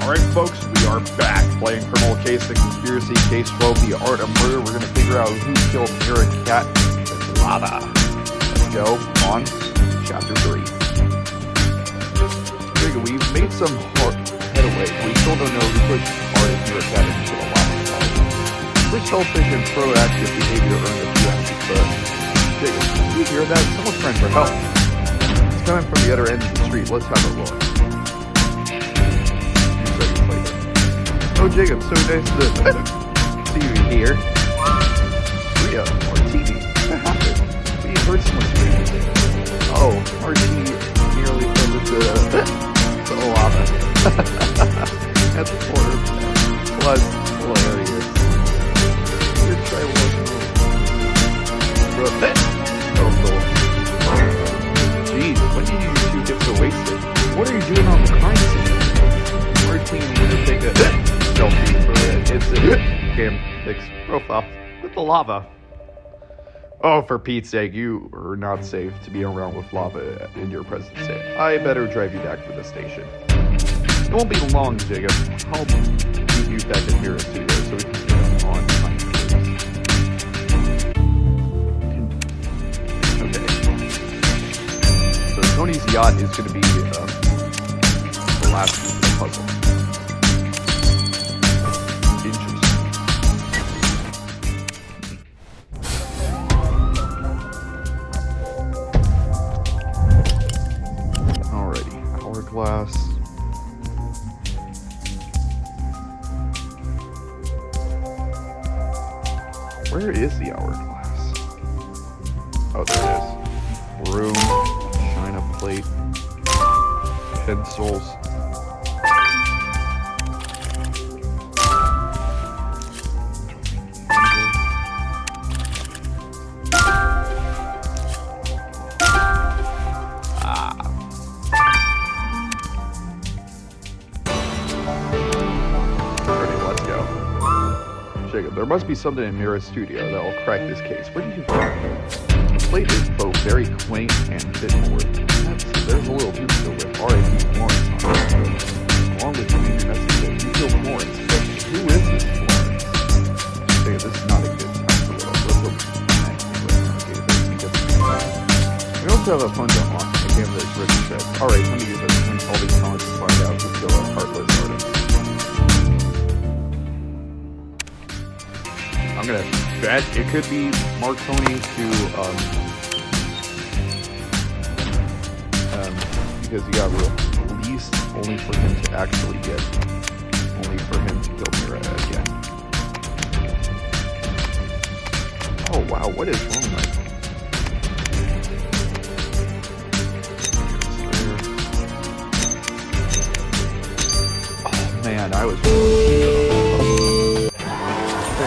Alright folks, we are back playing Criminal Case the Conspiracy, Case 12, The Art of Murder. We're going to figure out who killed Mira Cat and Lava. Let's go on Chapter 3. We've made some headway, but we still don't know who pushed artist Mira Cat into the lava flow. We're selfish and proactive behavior earned a few empty but Jacob, you hear that? Someone's crying for help. It's coming from the other end of the street. Let's have a look. Oh, Jacob, so nice to see you here. Rio, Martini, what happened? We heard someone screaming. Oh, Martini nearly fell into the lava. That's horrible. Plus, hilarious. You're trying to Oh, cool. Jeez, when did you use 2 tips to waste it? What are you doing on the crime scene? Martini, you're gonna take a selfie for it. It's a game fix profile with the lava. Oh, for Pete's sake, you are not safe to be around with lava in your present state. I better drive you back to the station. It won't be long, Jacob. I'll keep you back in Mira Studio so we can get on time. Okay. So Tony's yacht is going to be the last piece of the puzzle. Glass. Where is the hourglass? Oh, there it is. Broom, china plate, pencils. Jacob, there must be something in Mira's studio that will crack this case. Where did you find it? The plate is both very quaint and fit forward. There's a little tombstone with R.I.P. Florence on it. Along with the major message that you killed Florence. But who is this Florence? Jacob, this is not a good time for little. Let's hope we also have a phone to unlock in the game that is Richard said. Alright, let me use it and all these comments to find out who killed a heartless artist. I'm gonna bet it could be Marconi because he got released only for him to actually only for him to kill Mira again. Oh wow, what is wrong with that? Oh man, I was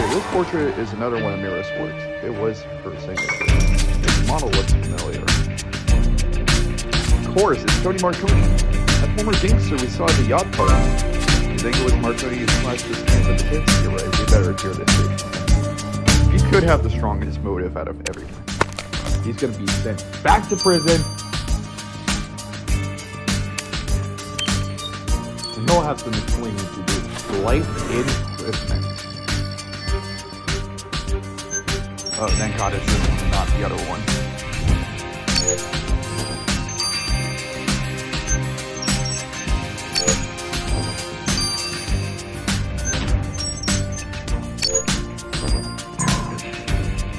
this portrait is another one of Mira's works. It was her signature. This model looks familiar. Of course, it's Tony Marconi, that former gangster we saw at the yacht party. You think it was Marconi who slashed his hands at the kids? You're right, we better hear this shit. He could have the strongest motive out of everyone. He's gonna be sent back to prison. And he'll have some explaining to do. Life imprisonment. Oh, thank God it's this one, not the other one.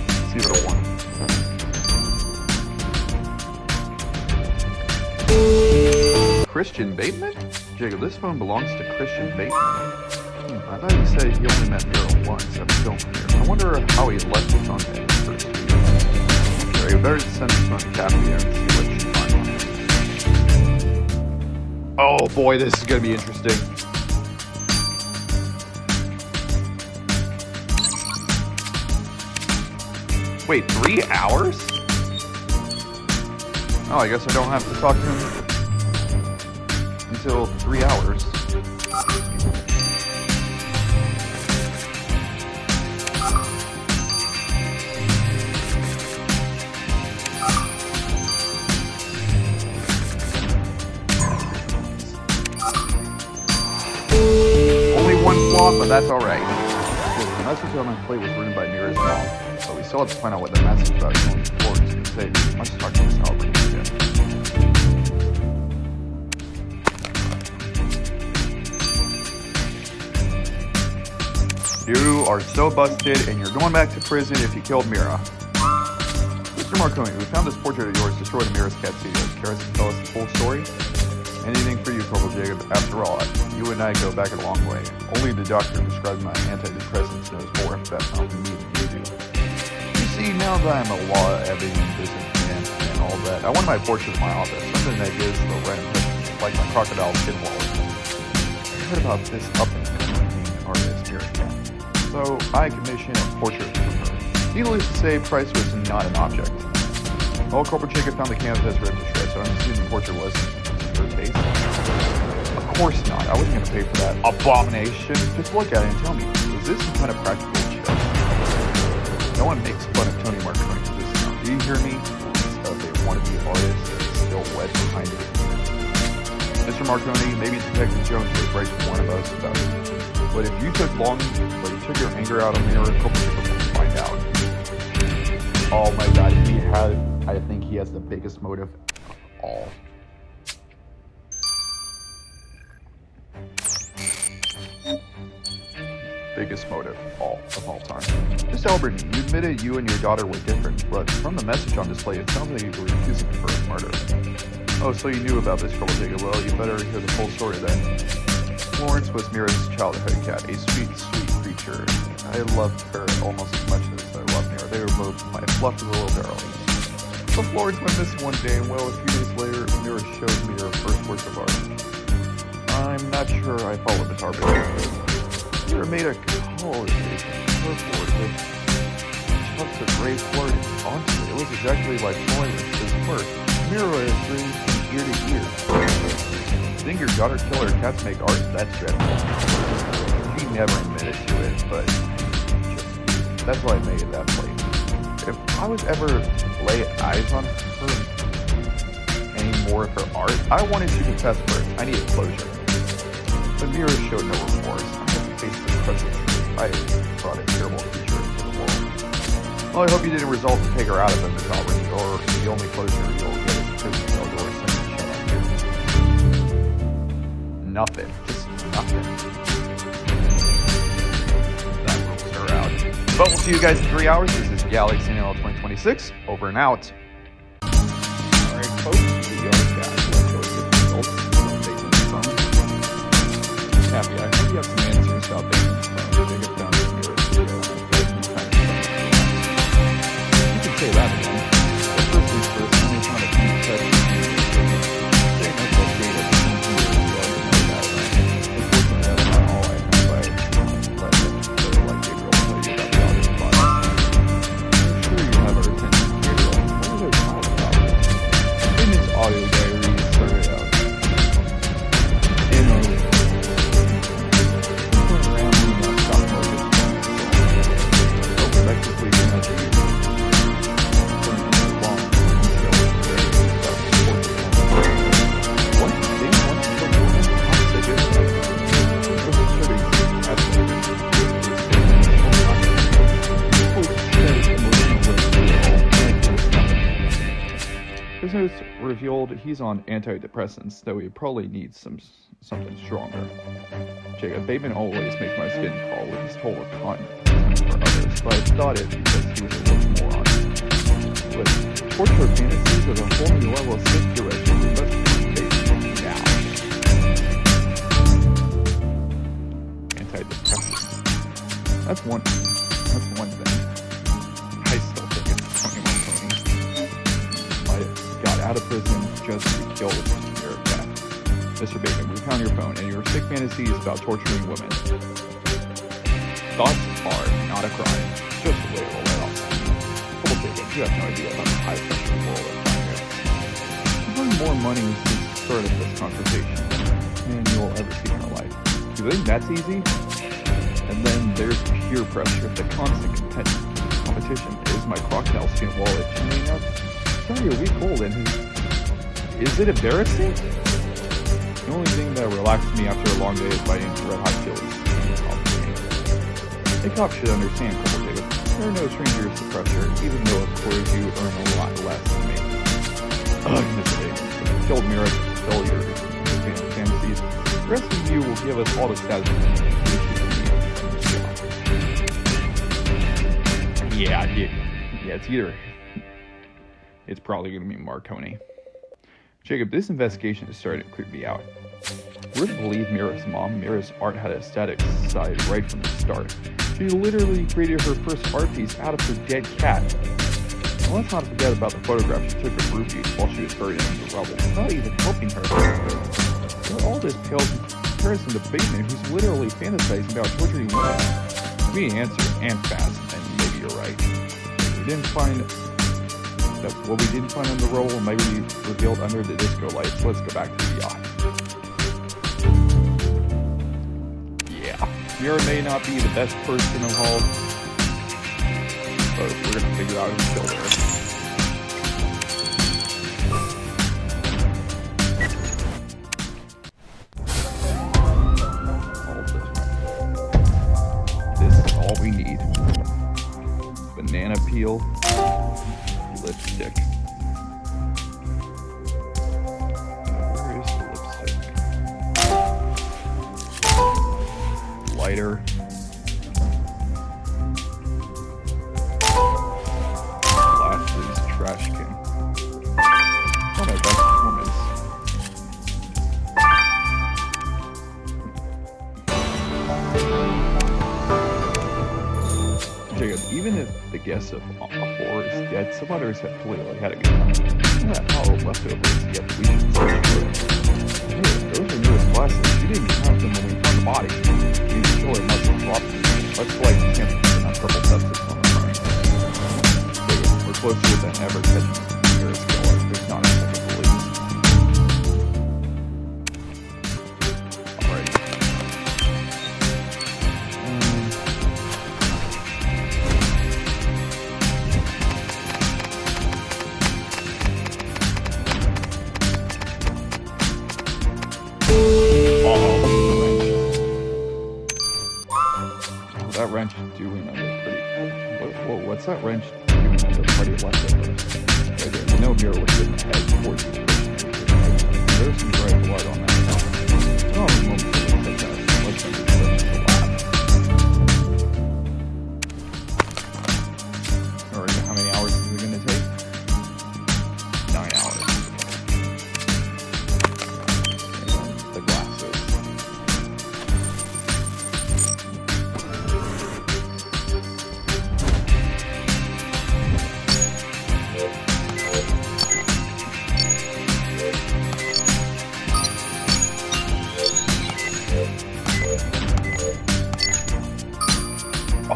Let's see the one. Christian Bateman? Jacob, this phone belongs to Christian Bateman. I thought he said he only met Mira once at the film premiere. I wonder how he left it on that first video. Sure, you better send this on to Kathy and see what she finds. Oh boy, this is gonna be interesting. Wait, 3 hours? Oh, I guess I don't have to talk to him until 3 hours. long, but that's alright. The message on my plate was written by Mira's mom, but we still have to find out what the message about Tony Florence can say. Let's talk to Miss Albert again. You are so busted, and you're going back to prison if you killed Mira. Mr. Marconi, we found this portrait of yours destroyed in Mira's cat studio. Care to tell us the full story? Anything for you, Corporal Jacob. After all, you and I go back a long way. Only the doctor prescribed my antidepressants knows more about how me than you do. You see, now that I'm a law-abiding businessman and all that, I want my portrait in my office. Something that gives the right impression, like my crocodile skin wallet. I heard about this up-and-coming artist here. So I commissioned a portrait from her. Needless to say, price was not an object. Well, Corporal Jacob found the canvas ripped to shreds, so I'm assuming the portrait wasn't your taste. Of course not. I wasn't going to pay for that abomination. Just look at it and tell me, is this some kind of practical joke? No one makes fun of Tony Marconi for this now. Do you hear me? Of a wannabe artist still wet behind it. Mr. Marconi, maybe Detective Jones was right to warn of us about it. But if you took your anger out on me, or Corporal Jacob will find out. Oh my god, I think he has the biggest motive of all. Biggest motive of all time. Miss Albert, you admitted you and your daughter were different, but from the message on display, it sounds like you were accusing her of murder. Oh, so you knew about this, Corporal Jacob. Well, you better hear the full story then. Florence was Mira's childhood cat, a sweet, sweet creature. I loved her almost as much as I loved Mira. They were both my fluffy little darlings. But Florence went missing one day, and well, a few days later, Mira showed me her first work of art. I'm not sure I followed Miss Arbor. Mira made a cardboard with tufts of gray florid onto it. It was exactly like Florence's work. Mira is green from ear to ear. Think your daughter killed her cats make art? That's dreadful. She never admitted to it, but that's why I made it that way. If I was ever lay eyes on her any more of her art, I wanted to confess first. I needed closure. But Mira showed no remorse. I had to face the crushing truth. I brought a terrible creature into the world. Well, I hope you didn't resolve to take her out of it, Miss Albany, or the only closure you'll get is prison cell doors sending shit on you. Nothing. Just nothing. That rules her out. But we'll see you guys in 3 hours. This is Galaxy NL 2026. Over and out. Alright, folks. We are back. Let's go get the results. Happy. I hope you have some answers about things. Jacob down here. You can say that again. But first things first, I'm not a huge set. Say no about data. Unfortunately, that's not all I have. Like Gabriel tell you about the other spots. I'm sure you have our attention. Gabriel, what are they talking about? In this audio diary, started out. Prisoners revealed he's on antidepressants, though he probably needs something stronger. Jacob Bateman always makes my skin crawl with his total contempt for others, but I thought it because he was a little moron. But torture fantasies of a whole new level of sick direction we must face now. Antidepressants. That's one thing. I still think it's Tony Marconi. Got out of prison just to kill your cat. Mr. Bateman, we found your phone, and your sick fantasies about torturing women. Thoughts are not a crime, just a way to let off. Couple Jacob, you have no idea about the high-pressure world of finance. You've earned more money since the start of this conversation than you'll ever see in your life. Do you think that's easy? And then there's peer pressure, the constant competition. Is my crocodile skin wallet chilling enough? It's already a week old, and is it embarrassing? The only thing that relaxes me after a long day is biting red hot chilies. A cop should understand, Corporal Jacob. There are no strangers to pressure, even though of course you earn a lot less than me. If you killed Mira to fulfill your fantasies, the rest of you will give us all the status Yeah, it's probably going to be Marconi. Jacob, this investigation is starting to creep me out. We're to believe Mira's mom. Mira's art had a static side right from the start. She literally created her first art piece out of her dead cat. And let's not forget about the photograph she took of Ruby while she was buried in the rubble, not even helping her. But all this pales in comparison to Bateman, who's literally fantasizing about torturing women. We answer, and fast, and maybe you're right. We didn't find what we didn't find in the rubble, maybe revealed under the disco lights. Let's go back to the yacht. Mira may not be the best person involved, but we're gonna figure out who killed her. This is all we need. Banana peel, lipstick. Where is the lipstick? Lighter. Glasses, trash can. Oh, my best performance. Jacob, even if the guess of 4 is dead, some others have clearly had a good time. That hollow leftovers yet we should search for. Hey, those are newest glasses. You didn't count them when we found the body. The killer must have dropped them. Let's collect the samples and purple substance on the front. Jacob, we're closer than ever catching the nearest killer. There's not a second police. Alright. That wrench doing on the pretty. What's that wrench doing on the party leftovers? Right there. You know Mira was in the head before she was pushing. There's some bright blood on that. Oh, let's send this wrench to the lab. Alright, how many hours is it going to take? 9 hours. And the glasses.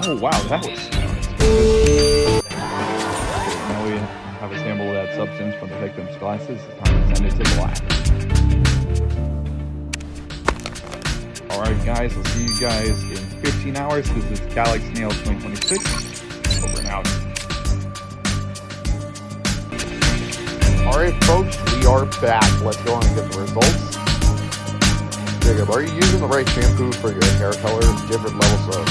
Oh wow, that was good. Now we have a sample of that substance from the victim's glasses. It's time to send it to the lab. Alright guys, I'll see you guys in 15 hours. This is Galaxy Nail 2026. Over and out. Alright folks, we are back. Let's go on and get the results. Jacob, are you using the right shampoo for your hair color? Different levels of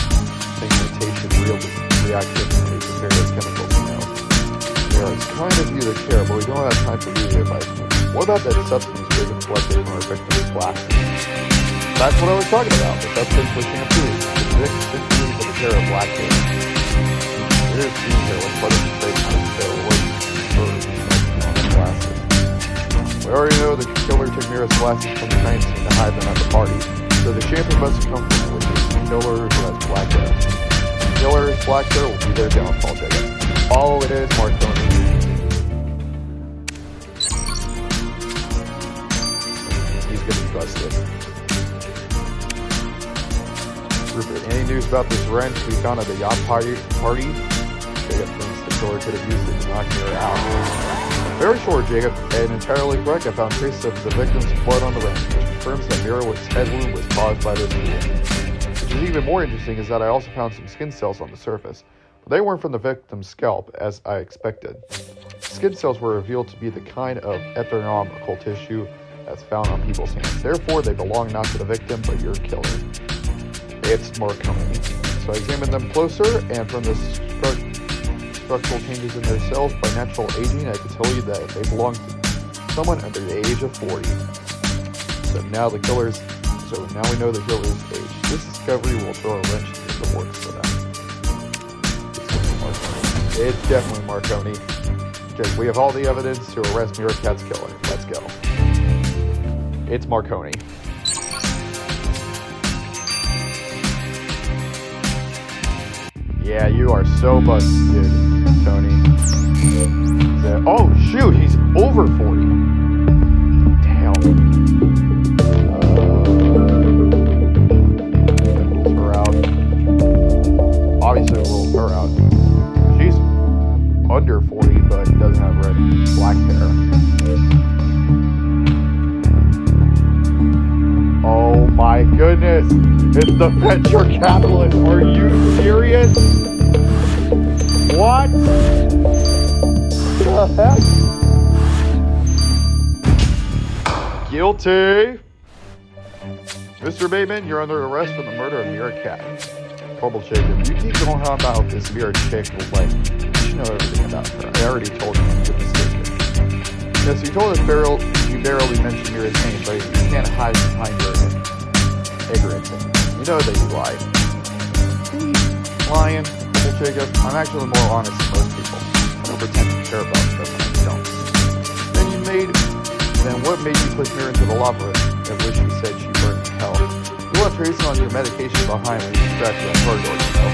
pigmentation, real reactivity to various chemicals in nails. Yeah, it's kind of you to care, but we don't have time for you to advise me. What about that substance Jacob collected from our victim's glasses? That's what I was talking about. The substance was shampoo. The thick centuries of a pair of black hair. Here's the hair with part of the trademark still working for on the glasses. We already know the killer took Mira's glasses from the crime scene to hide them at the party, so the shampoo must have come from it, which is the killer who has black hair. The killer's black hair will be their downfall, Jacob. All it is, Marconi. He's gonna be busted. Rupert, any news about this wrench we found at the yacht party? Jacob thinks the killer could have used it to knock Mira out. Very sure, Jacob, and entirely correct. I found traces of the victim's blood on the wrench, which confirms that Mira's head wound was caused by this tool. Which is even more interesting is that I also found some skin cells on the surface, but they weren't from the victim's scalp, as I expected. Skin cells were revealed to be the kind of ethernome tissue that's found on people's hands. Therefore, they belong not to the victim, but your killer. It's Marconi. So I examined them closer, and from the structural changes in their cells by natural aging, I can tell you that they belong to someone under the age of 40. So now we know the killer's age. This discovery will throw a wrench into the works for them. It's definitely Marconi. Because we have all the evidence to arrest Mira Cat's killer. Let's go. It's Marconi. Yeah, you are so busted, Tony. Oh, shoot, he's over 40. Damn. Rules her out. Obviously, it rules her out. She's under 40, but doesn't have red black hair. Oh my goodness! It's the venture capitalist! Are you serious? What? The heck? Guilty! Mr. Bateman, you're under arrest for the murder of Mira Cat. Corporal Jacob, you keep going on about this Mira chick, like, you should know everything about her. I already told you you're mistaken. Yes, you told us you barely mentioned Mira's name, but you can't hide behind your ignorance. You know that you lied. Lying, Corporal Jacob, I'm actually more honest than most people. I don't pretend to care about stuff when I don't. Then what made you push Mira into the lava at which you said she burned in hell? You left traces on your medication behind when you scratched that car door, you know.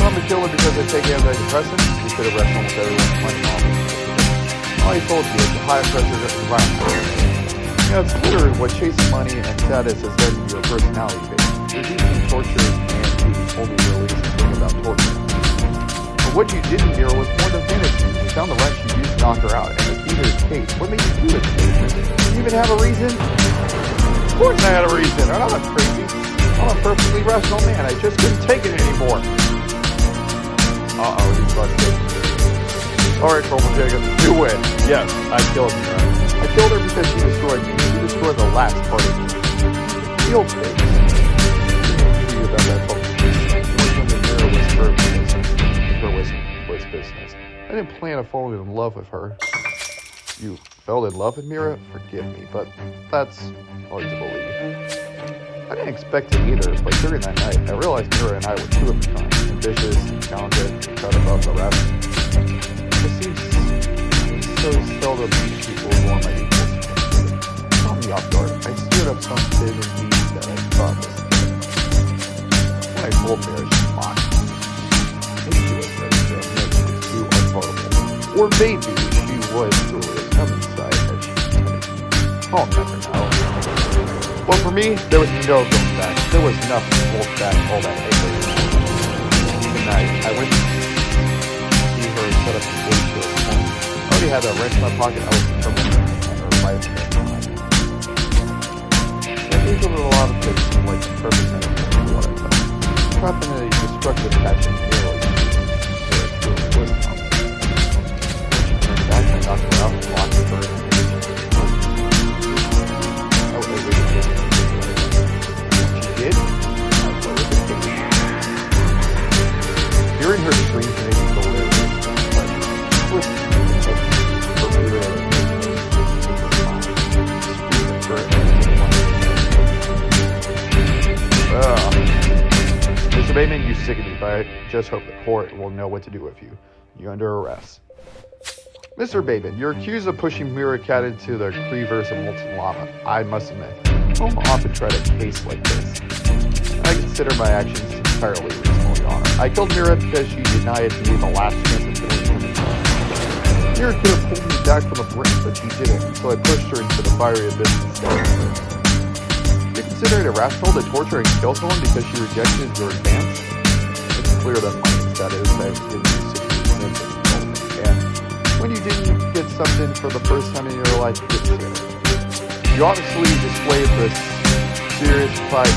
I'm a killer because I take antidepressants. You could arrest almost everyone in money laundering. All I told you is a high pressure environment. You know, it's literally what chasing money and status has done to your personality base. You're using torture and who's only released a thing about torture. But what you didn't hear was more than fantasy. You found the wrench you used to knock her out, and the key to his case. What made you do it, Jason? Did you even have a reason? Of course I had a reason. I'm not crazy. I'm a perfectly rational man. I just couldn't take it anymore. Uh-oh, he's busted. Alright, Corporal Jacob, you win. Yes, I killed her. I killed her because she destroyed me. She destroyed the last part of me. Field face. I didn't tell you about that publication. The mirror was her business. Her was business. I didn't plan on falling in love with her. You fell in love with Mira? Forgive me, but that's hard to believe. I didn't expect it either, but during that night, I realized Mira and I were two of a kind. Ambitious, talented, cut above the rest. It seems so seldom meet people who are my equals. It caught me off guard. I stirred up something in me that I thought was good. When I told Mira, she mocked. Maybe she was ready to admit she was too unpardonable. Or maybe she was truly as dumb inside as she pretended. I'll never know. Well, for me, there was no going back. There was nothing to hold back all that anger. I went to see her set up the stage to her home. I already had a wrench in my pocket. I was determined on her life at that time. I think there were a lot of things that seemed like the perfect metaphor for what I felt. Trapped in a destructive passion, nearly to a twist on it. When she turned back, I knocked her out and locked her in the cage. I was able to take it. When she did, I lowered the cage. Hearing her screams made me delirious, but twist for feeling it. Mr. Bateman, you sicken me, but I just hope the court will know what to do with you. You're under arrest. Mr. Bateman, you're accused of pushing Mira Cat into the Creeverse of molten lava. I must admit, I don't often tread a case like this. I consider my actions entirely reasonable, Your Honor. I killed Mira because she denied me the last chance of killing human beings. Mira could have pulled me back from the brink, but she didn't, so I pushed her into the fiery abyss instead. Do you consider it irrational to torture and kill someone because she rejected your advance? It's clear that my status has given you 60 cents of gold. And when you didn't get something for the first time in your life, you didn't get it. You obviously displayed this serious fight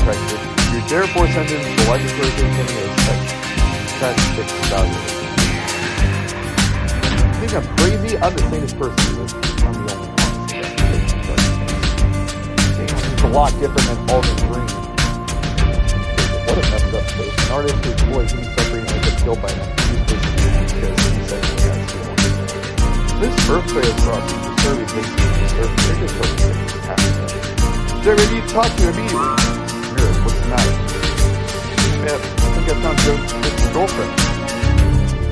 practice. You're therefore sentenced to life imprisonment pending a statistic evaluation. You think I'm crazy? I'm the sanest person in this. I'm the only one. Damn, it's a lot different than Alden Green. What a messed up place. killed by him. Because he said he had skill. This earthquake across disturbing things take a David, you talk to him immediately. Mirror, what's the matter? Man, I think I found Joe's girlfriend.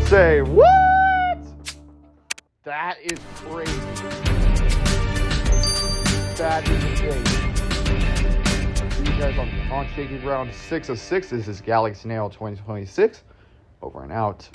Say, what? That is crazy. That is insane. See you guys on Shaky Ground 6 of 6. This is Galaxy Nail 2026. Over and out.